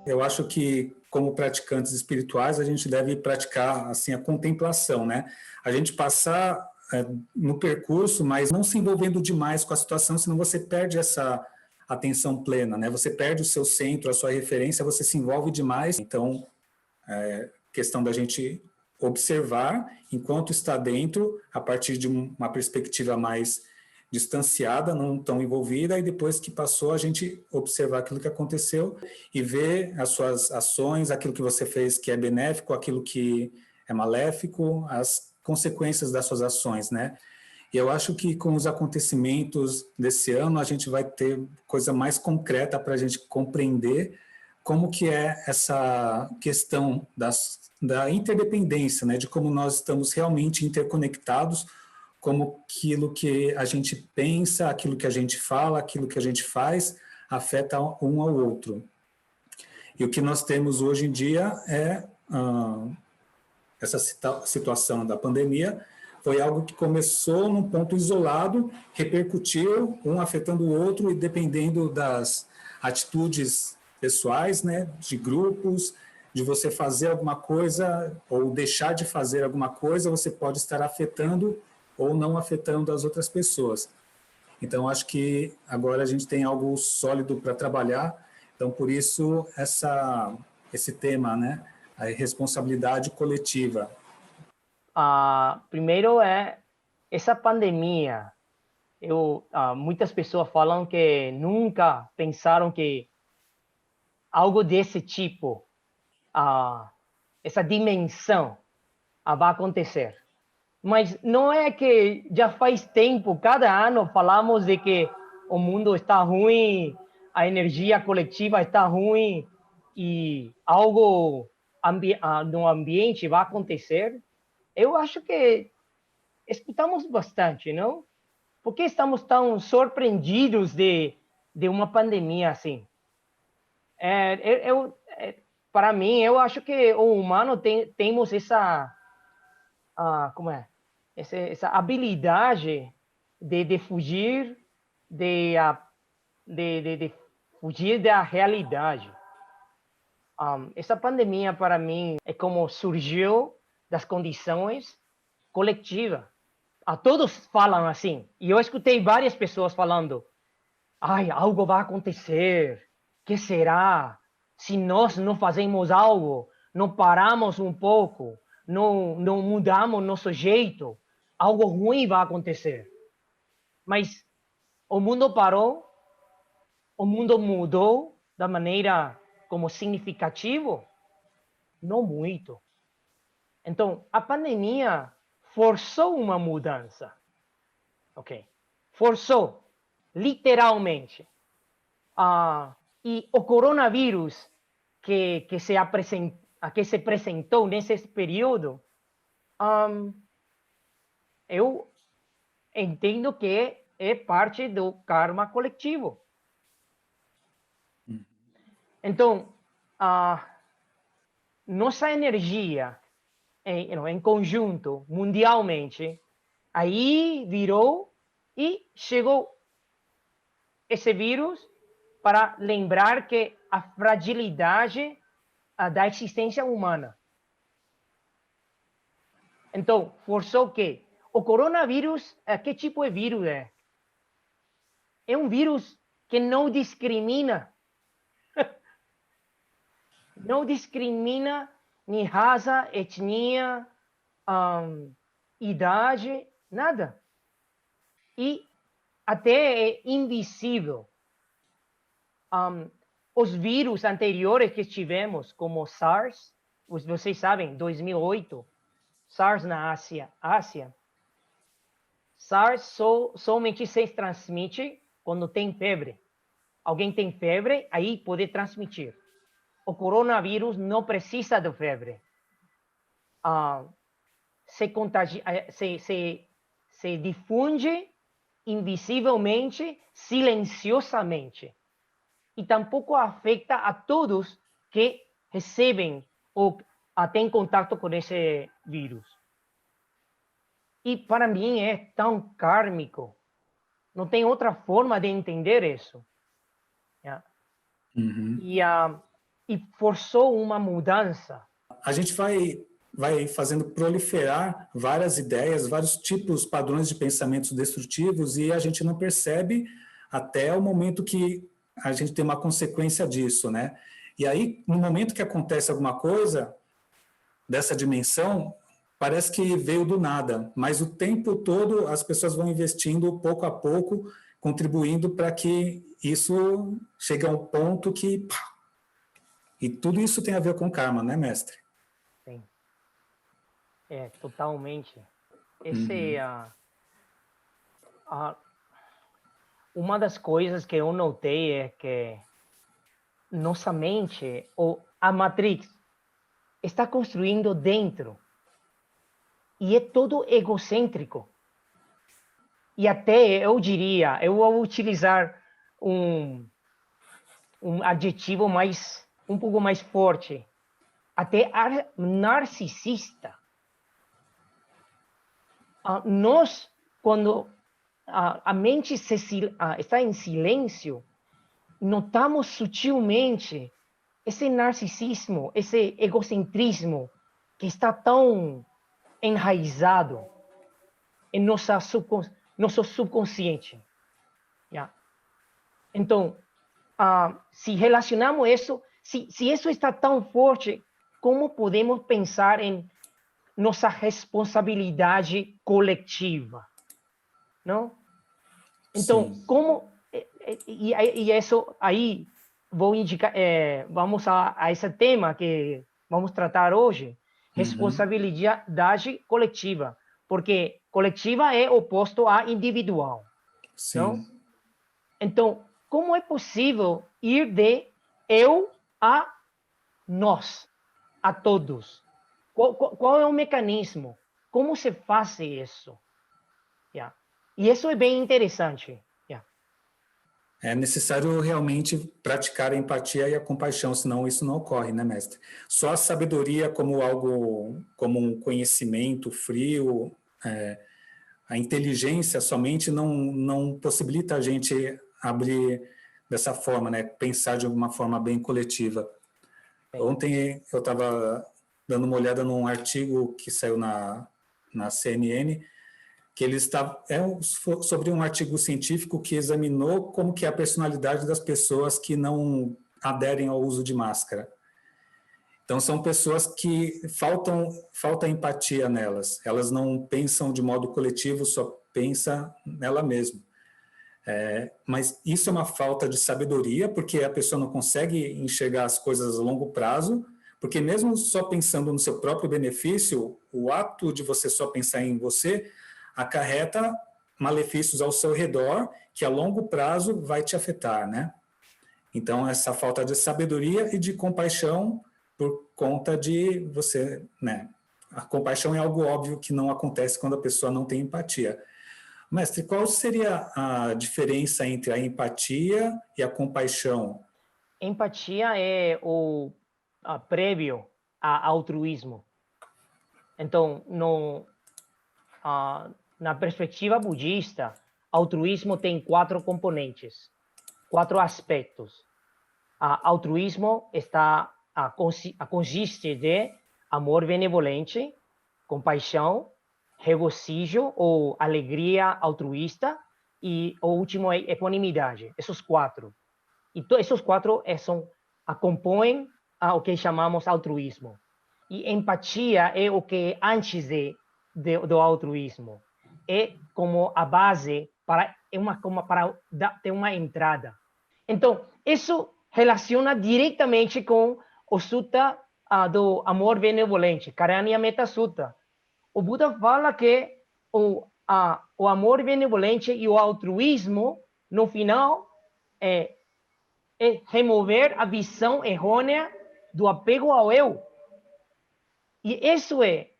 Eu acho que, como praticantes espirituais, a gente deve praticar assim a contemplação, né? A gente passar no percurso, mas não se envolvendo demais com a situação, senão você perde essa atenção plena, né? Você perde o seu centro, a sua referência, você se envolve demais. Então, questão da gente observar enquanto está dentro, a partir de uma perspectiva mais distanciada, não tão envolvida, e depois que passou, a gente observar aquilo que aconteceu e ver as suas ações, aquilo que você fez que é benéfico, aquilo que é maléfico, as consequências das suas ações, né? E eu acho que com os acontecimentos desse ano, a gente vai ter coisa mais concreta para a gente compreender como que é essa questão da interdependência, né? De como nós estamos realmente interconectados, como aquilo que a gente pensa, aquilo que a gente fala, aquilo que a gente faz, afeta um ao outro. E o que nós temos hoje em dia é essa situação da pandemia, foi algo que começou num ponto isolado, repercutiu, um afetando o outro, e dependendo das atitudes pessoais, né, de grupos, de você fazer alguma coisa ou deixar de fazer alguma coisa, você pode estar afetando ou não afetando as outras pessoas. Então, acho que agora a gente tem algo sólido para trabalhar, então, por isso, esse tema, né, a responsabilidade coletiva. Primeiro essa pandemia. Muitas pessoas falam que nunca pensaram que algo desse tipo, essa dimensão, vai acontecer. Mas não é que já faz tempo, cada ano falamos de que o mundo está ruim, a energia coletiva está ruim e algo no ambiente vai acontecer. Eu acho que escutamos bastante, não? Por que estamos tão surpreendidos de uma pandemia assim? Para mim, eu acho que o humano temos essa habilidade de fugir de fugir da realidade. Essa pandemia, para mim, é como surgiu das condições coletivas. Todos falam assim, e eu escutei várias pessoas falando: ai, algo vai acontecer, que será? Se nós não fazemos algo, não paramos um pouco, não mudamos nosso jeito, algo ruim vai acontecer. Mas o mundo parou, o mundo mudou da maneira como significativo? Não muito. Então, a pandemia forçou uma mudança. Ok? Forçou, literalmente. E o coronavírus que se apresentou nesse período, eu entendo que é parte do karma coletivo. Então, nossa energia em conjunto, mundialmente, aí virou e chegou esse vírus para lembrar que a fragilidade da existência humana. Então, forçou que o coronavírus, que tipo de vírus é? É um vírus que não discrimina. Não discrimina nem raça, etnia, idade, nada. E até é invisível. Os vírus anteriores que tivemos, como SARS, vocês sabem, 2008, SARS na Ásia. SARS somente se transmite quando tem febre. Alguém tem febre, aí pode transmitir. O coronavírus não precisa de febre. Se difunde invisivelmente, silenciosamente. E tampouco afeta a todos que recebem ou têm contato com esse vírus. E para mim é tão kármico. Não tem outra forma de entender isso. Uhum. E e forçou uma mudança. A gente vai fazendo proliferar várias ideias, vários tipos, padrões de pensamentos destrutivos, e a gente não percebe até o momento que a gente tem uma consequência disso, né? E aí, no momento que acontece alguma coisa dessa dimensão, parece que veio do nada, mas o tempo todo as pessoas vão investindo pouco a pouco, contribuindo para que isso chegue a um ponto que... Pá, e tudo isso tem a ver com karma, né, mestre? Sim. Totalmente. Esse é uma das coisas que eu notei é que nossa mente, ou a Matrix, está construindo dentro. E é todo egocêntrico. E até, eu diria, eu vou utilizar um adjetivo um pouco mais forte, até narcisista. Nós, quando a mente está em silêncio, notamos sutilmente esse narcisismo, esse egocentrismo que está tão enraizado em nosso subconsciente. Yeah. Então, se relacionamos isso, se isso está tão forte, como podemos pensar em nossa responsabilidade coletiva? Não? Então, Sim. como... E isso aí, vou indicar, vamos a esse tema que vamos tratar hoje, responsabilidade coletiva, porque coletiva é oposto a individual, não? Sim. Então, como é possível ir de eu a nós, a todos? Qual é o mecanismo? Como se faz isso? Yeah. E isso é bem interessante. Yeah. É necessário realmente praticar a empatia e a compaixão, senão isso não ocorre, né, mestre? Só a sabedoria como algo, como um conhecimento frio, a inteligência somente não possibilita a gente abrir dessa forma, né? Pensar de uma forma bem coletiva. Sim. Ontem eu estava dando uma olhada num artigo que saiu na CNN, que ele está sobre um artigo científico que examinou como que é a personalidade das pessoas que não aderem ao uso de máscara. Então são pessoas que falta empatia nelas. Elas não pensam de modo coletivo, só pensa nela mesma. Mas isso é uma falta de sabedoria, porque a pessoa não consegue enxergar as coisas a longo prazo, porque mesmo só pensando no seu próprio benefício, o ato de você só pensar em você acarreta malefícios ao seu redor, que a longo prazo vai te afetar, né? Então, essa falta de sabedoria e de compaixão por conta de você, né? A compaixão é algo óbvio que não acontece quando a pessoa não tem empatia. Mestre, qual seria a diferença entre a empatia e a compaixão? Empatia é o prévio a altruísmo. Então, na perspectiva budista, altruísmo tem 4 componentes, 4 aspectos. Altruísmo consiste de amor benevolente, compaixão, regozijo ou alegria altruísta e o último é equanimidade. Esses 4. E esses 4 compõem o que chamamos altruísmo. E empatia é o que é antes do altruísmo. É como a base para ter uma entrada. Então, isso relaciona diretamente com o Sutta do amor benevolente, Karanya Metta Sutta. O Buda fala que o amor benevolente e o altruísmo, no final, é remover a visão errônea do apego ao eu. E isso é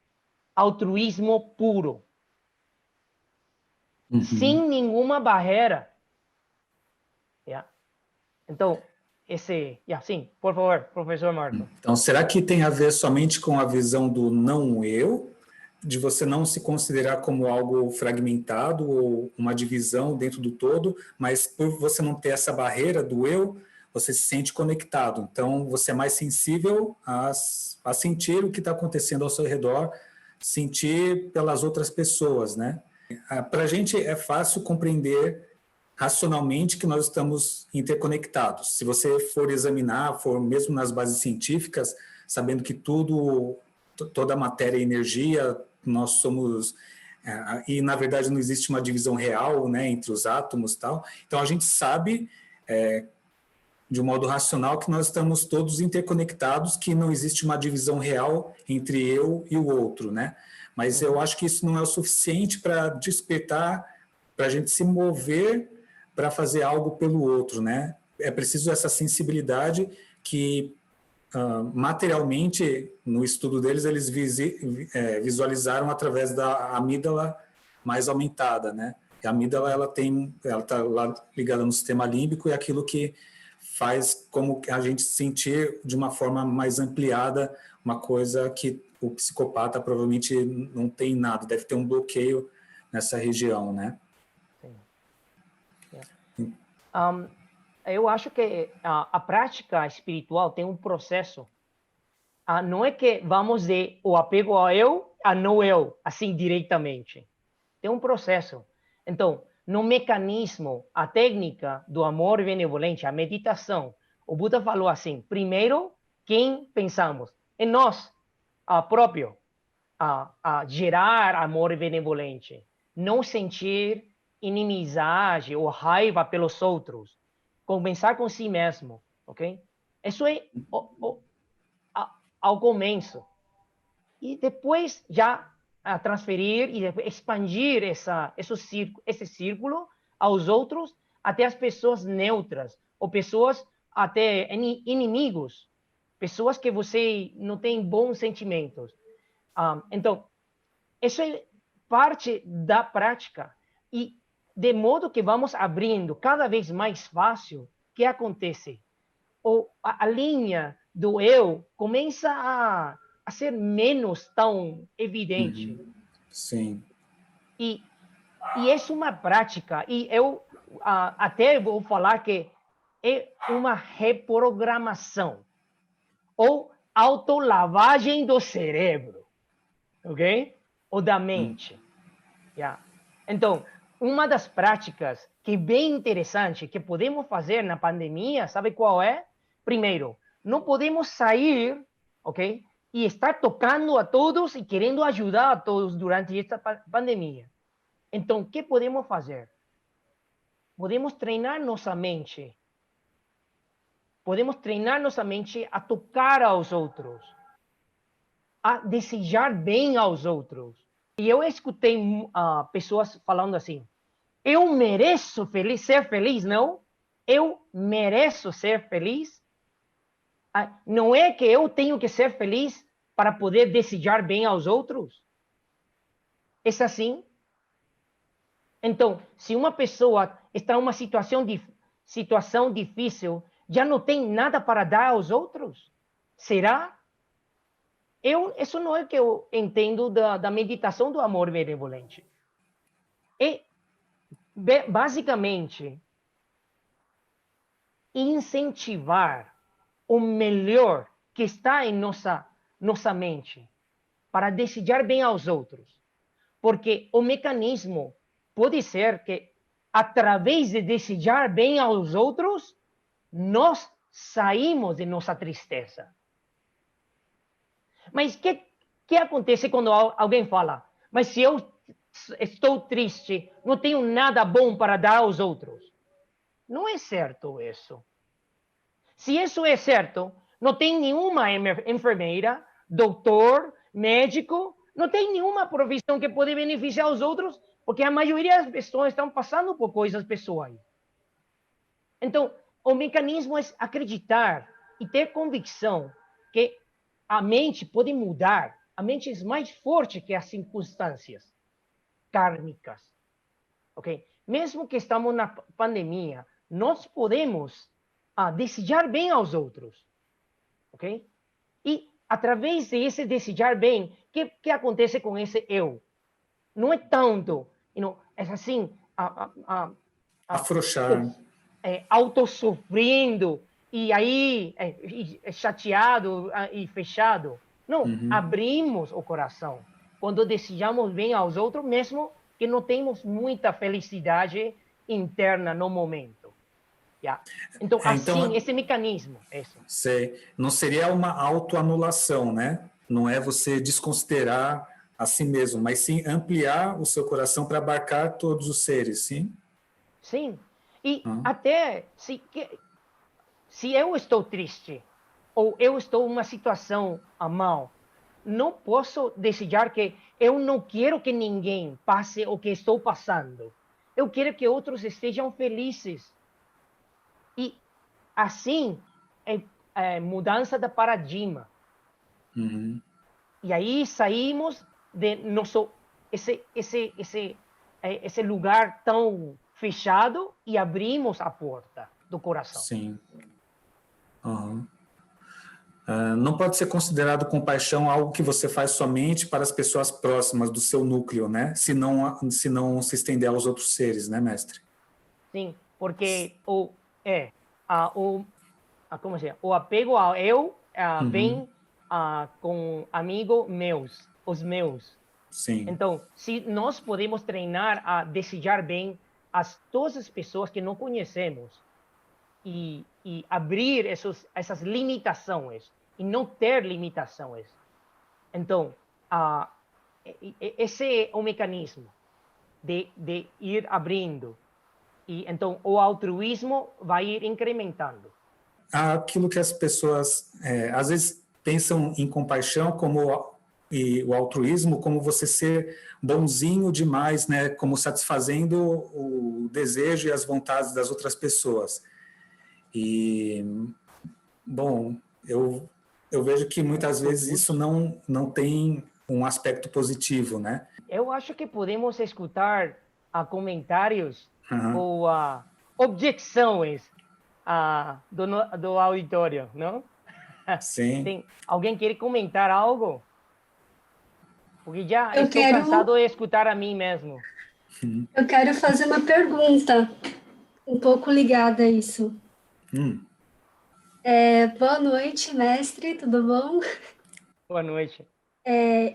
altruísmo puro. Sem nenhuma barreira. Yeah. Então, sim, por favor, professor Marco. Então, será que tem a ver somente com a visão do não eu, de você não se considerar como algo fragmentado ou uma divisão dentro do todo, mas por você não ter essa barreira do eu, você se sente conectado. Então, você é mais sensível a sentir o que está acontecendo ao seu redor, sentir pelas outras pessoas, né? Para a gente é fácil compreender racionalmente que nós estamos interconectados. Se você for examinar, for mesmo nas bases científicas, sabendo que toda a matéria é energia, nós somos... e, na verdade, não existe uma divisão real, né, entre os átomos e tal. Então, a gente sabe, de um modo racional, que nós estamos todos interconectados, que não existe uma divisão real entre eu e o outro, né? Mas eu acho que isso não é o suficiente para despertar, para a gente se mover para fazer algo pelo outro, né? É preciso essa sensibilidade que, materialmente, no estudo deles, eles visualizaram através da amígdala mais aumentada, né? E a amígdala, ela está lá ligada no sistema límbico, e aquilo que faz como a gente sentir de uma forma mais ampliada uma coisa que o psicopata provavelmente não tem nada, deve ter um bloqueio nessa região, né? Sim. Eu acho que a prática espiritual tem um processo. Não é que vamos de o apego ao eu a não eu, assim diretamente. Tem um processo. Então, no mecanismo, a técnica do amor benevolente, a meditação, o Buda falou assim: primeiro, quem pensamos? Em nós, próprio, a gerar amor benevolente, não sentir inimizade ou raiva pelos outros, começar com si mesmo, ok? Isso é ao começo. E depois já transferir e expandir esse círculo aos outros, até as pessoas neutras, ou pessoas até inimigos, pessoas que você não tem bons sentimentos. Então, isso é parte da prática. E de modo que vamos abrindo cada vez mais fácil, o que acontece? A linha do eu começa a ser menos tão evidente. Uhum. Sim. E isso é uma prática. E eu até vou falar que é uma reprogramação ou autolavagem do cérebro, ok? Ou da mente. Yeah. Então, uma das práticas que é bem interessante que podemos fazer na pandemia, sabe qual é? Primeiro, não podemos sair, ok? E estar tocando a todos e querendo ajudar a todos durante esta pandemia. Então, o que podemos fazer? Podemos treinar nossa mente. Podemos treinar nossa mente a tocar aos outros, a desejar bem aos outros. E eu escutei pessoas falando assim: eu mereço ser feliz, não? Eu mereço ser feliz? Não é que eu tenho que ser feliz para poder desejar bem aos outros? É assim? Então, se uma pessoa está em uma situação difícil, já não tem nada para dar aos outros? Será? Isso não é o que eu entendo da meditação do amor benevolente. É, basicamente, incentivar o melhor que está em nossa mente para desejar bem aos outros. Porque o mecanismo pode ser que, através de desejar bem aos outros, nós saímos de nossa tristeza. Mas o que acontece quando alguém fala: mas se eu estou triste, não tenho nada bom para dar aos outros? Não é certo isso. Se isso é certo, não tem nenhuma enfermeira, doutor, médico, não tem nenhuma profissão que pode beneficiar os outros, porque a maioria das pessoas estão passando por coisas pessoais. Então, o mecanismo é acreditar e ter convicção que a mente pode mudar. A mente é mais forte que as circunstâncias kármicas. Ok? Mesmo que estamos na pandemia, nós podemos desejar bem aos outros. Ok? E, através desse desejar bem, o que acontece com esse eu? Não é tanto, é assim, Afrouxar. autossofrendo e aí chateado e fechado. Não, abrimos o coração quando desejamos bem aos outros, mesmo que não temos muita felicidade interna no momento. Yeah. Então, assim, Então, esse mecanismo, isso. não seria uma autoanulação, né? Não é você desconsiderar a si mesmo, mas sim ampliar o seu coração para abarcar todos os seres, sim? Sim. E até se eu estou triste ou eu estou em uma situação mal, não posso desejar que eu não quero que ninguém passe o que estou passando. Eu quero que outros estejam felizes. E assim é mudança da paradigma. E aí saímos de nosso esse lugar tão fechado e abrimos a porta do coração. Sim. Não pode ser considerado compaixão algo que você faz somente para as pessoas próximas do seu núcleo, né? Se não se estender aos outros seres, né, mestre? Sim, porque como se chama? O apego ao eu vem com amigos meus, os meus. Sim. Então, se nós podemos treinar a desejar bem a todas as pessoas que não conhecemos e abrir essas limitações e não ter limitações, então, esse é o mecanismo de ir abrindo. E então o altruísmo vai ir incrementando. Aquilo que as pessoas às vezes pensam em compaixão e o altruísmo como você ser bonzinho demais, né? Como satisfazendo o desejo e as vontades das outras pessoas. E, bom, eu vejo que muitas vezes isso não tem um aspecto positivo, né? Eu acho que podemos escutar comentários ou objeções do auditório, não? Sim. Alguém quer comentar algo? Porque já Eu estou cansado de escutar a mim mesmo. Eu quero fazer uma pergunta um pouco ligada a isso. Boa noite, mestre, tudo bom? Boa noite.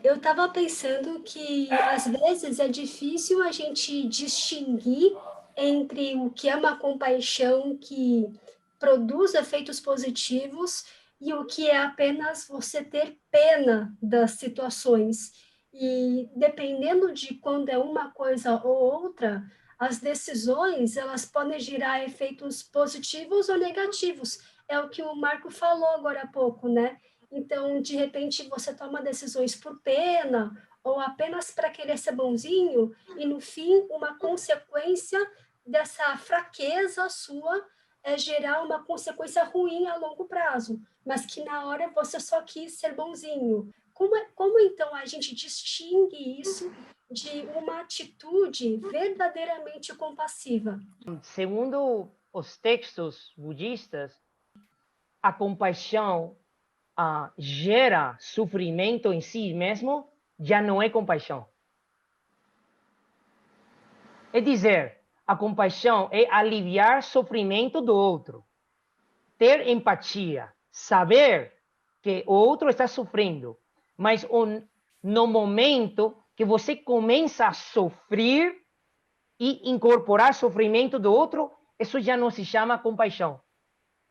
Eu estava pensando que, às vezes, é difícil a gente distinguir entre o que é uma compaixão que produz efeitos positivos e o que é apenas você ter pena das situações. E, dependendo de quando é uma coisa ou outra, as decisões elas podem gerar efeitos positivos ou negativos. É o que o Marco falou agora há pouco, né? Então, de repente, você toma decisões por pena ou apenas para querer ser bonzinho e, no fim, uma consequência dessa fraqueza sua é gerar uma consequência ruim a longo prazo, mas que na hora você só quis ser bonzinho. Como então a gente distingue isso de uma atitude verdadeiramente compassiva? Segundo os textos budistas, a compaixão gera sofrimento em si mesmo, já não é compaixão. É dizer, a compaixão é aliviar sofrimento do outro, ter empatia, saber que o outro está sofrendo, mas no momento que você começa a sofrer e incorporar sofrimento do outro, isso já não se chama compaixão,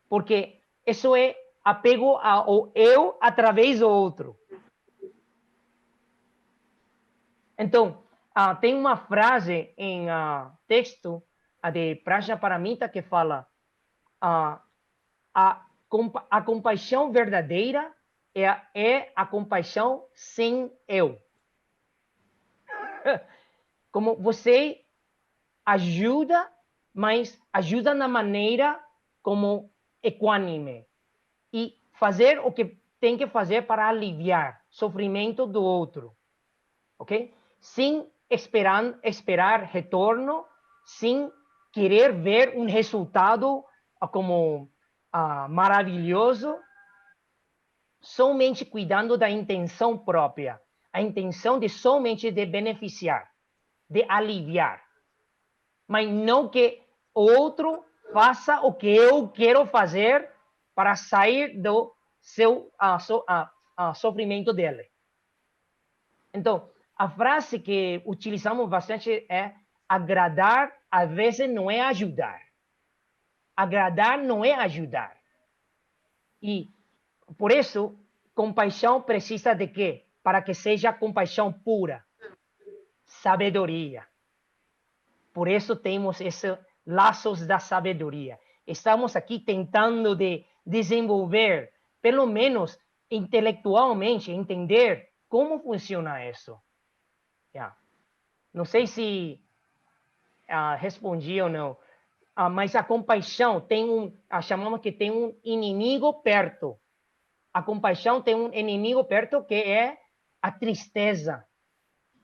porque isso é apego ao eu através do outro. Então, tem uma frase em texto de Prajnaparamita que fala a compaixão verdadeira é a compaixão sem eu. Como você ajuda, mas ajuda na maneira como equânime. E fazer o que tem que fazer para aliviar sofrimento do outro. Ok? Sem esperar retorno, sem querer ver um resultado como maravilhoso, somente cuidando da intenção própria, a intenção de somente de beneficiar, de aliviar, mas não que o outro faça o que eu quero fazer para sair do seu sofrimento dele. Então, a frase que utilizamos bastante é: agradar, às vezes, não é ajudar. Agradar não é ajudar. E, por isso, compaixão precisa de quê? Para que seja compaixão pura. Sabedoria. Por isso temos esses laços da sabedoria. Estamos aqui tentando de desenvolver, pelo menos intelectualmente, entender como funciona isso. Yeah. Não sei se respondi ou não, mas a compaixão tem chamamos que tem um inimigo perto. A compaixão tem um inimigo perto que é a tristeza.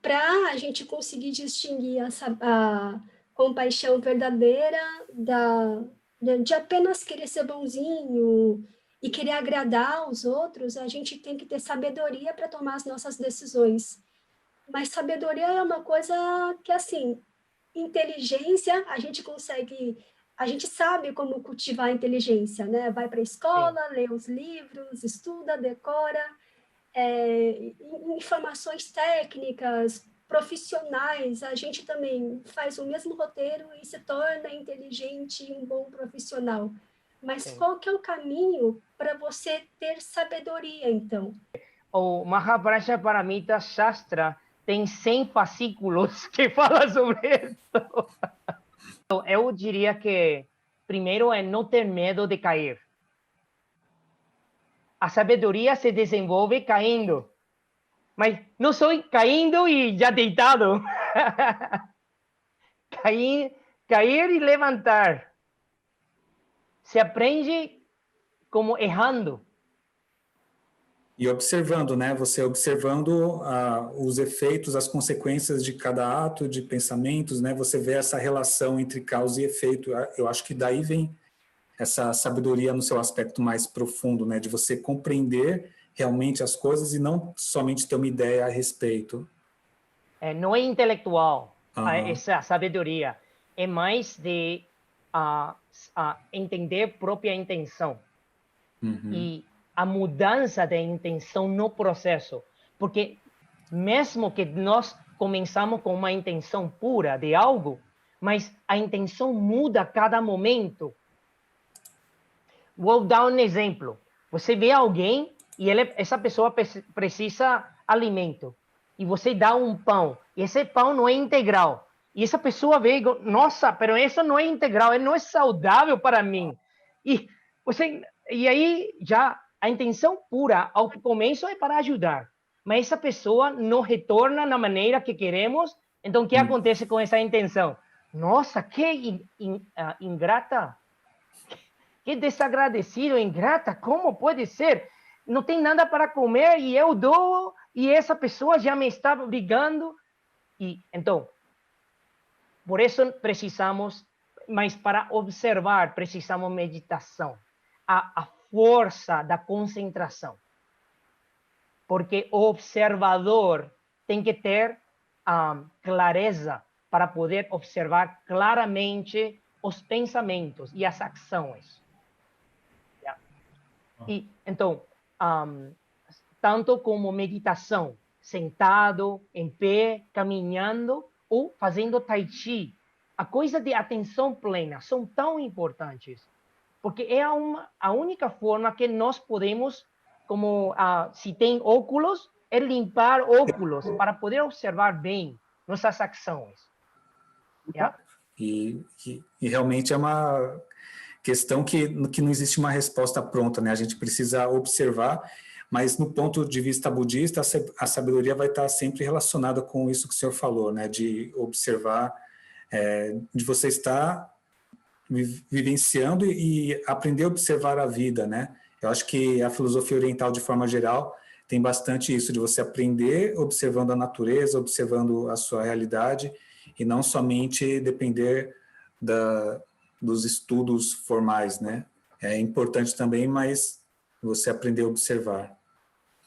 Para a gente conseguir distinguir a compaixão verdadeira de apenas querer ser bonzinho e querer agradar os outros, a gente tem que ter sabedoria para tomar as nossas decisões. Mas sabedoria é uma coisa que, assim, inteligência, a gente sabe como cultivar a inteligência, né? Vai para a escola, lê os livros, estuda, decora, informações técnicas, profissionais, a gente também faz o mesmo roteiro e se torna inteligente e um bom profissional. Mas Sim. Qual que é o caminho para você ter sabedoria, então? O Mahabharata Shastra tem 100 fascículos que falam sobre isso. Então, eu diria que, primeiro, é não ter medo de cair. A sabedoria se desenvolve caindo. Mas não sou caindo e já deitado. Cair e levantar. Se aprende como errando. E observando, né? Você observando os efeitos, as consequências de cada ato, de pensamentos, né? Você vê essa relação entre causa e efeito. Eu acho que daí vem essa sabedoria no seu aspecto mais profundo, né? De você compreender realmente as coisas e não somente ter uma ideia a respeito. Não é intelectual essa sabedoria. É mais de entender própria intenção. Uhum. E a mudança da intenção no processo. Porque mesmo que nós começamos com uma intenção pura de algo, mas a intenção muda a cada momento. Vou dar um exemplo. Você vê alguém e essa pessoa precisa alimento. E você dá um pão. E esse pão não é integral. E essa pessoa vê e diz, nossa, mas isso não é integral, não é saudável para mim. E aí já a intenção pura ao começo é para ajudar. Mas essa pessoa não retorna na maneira que queremos. Então, o que acontece com essa intenção? Nossa, que ingrata. Que desagradecido, ingrata, como pode ser? Não tem nada para comer e eu dou e essa pessoa já me está brigando. E então, por isso precisamos, mas para observar precisamos meditação, a força da concentração, porque o observador tem que ter clareza para poder observar claramente os pensamentos e as ações. E então, tanto como meditação, sentado, em pé, caminhando ou fazendo tai chi, a coisa de atenção plena são tão importantes, porque é a única forma que nós podemos, como se tem óculos, é limpar óculos para poder observar bem nossas ações. Yeah? E realmente é uma questão que não existe uma resposta pronta, né? A gente precisa observar, mas no ponto de vista budista, a sabedoria vai estar sempre relacionada com isso que o senhor falou, né? De observar, de você estar vivenciando e aprender a observar a vida, né? Eu acho que a filosofia oriental, de forma geral, tem bastante isso, de você aprender observando a natureza, observando a sua realidade, e não somente depender dos estudos formais, né? É importante também, mas você aprender a observar.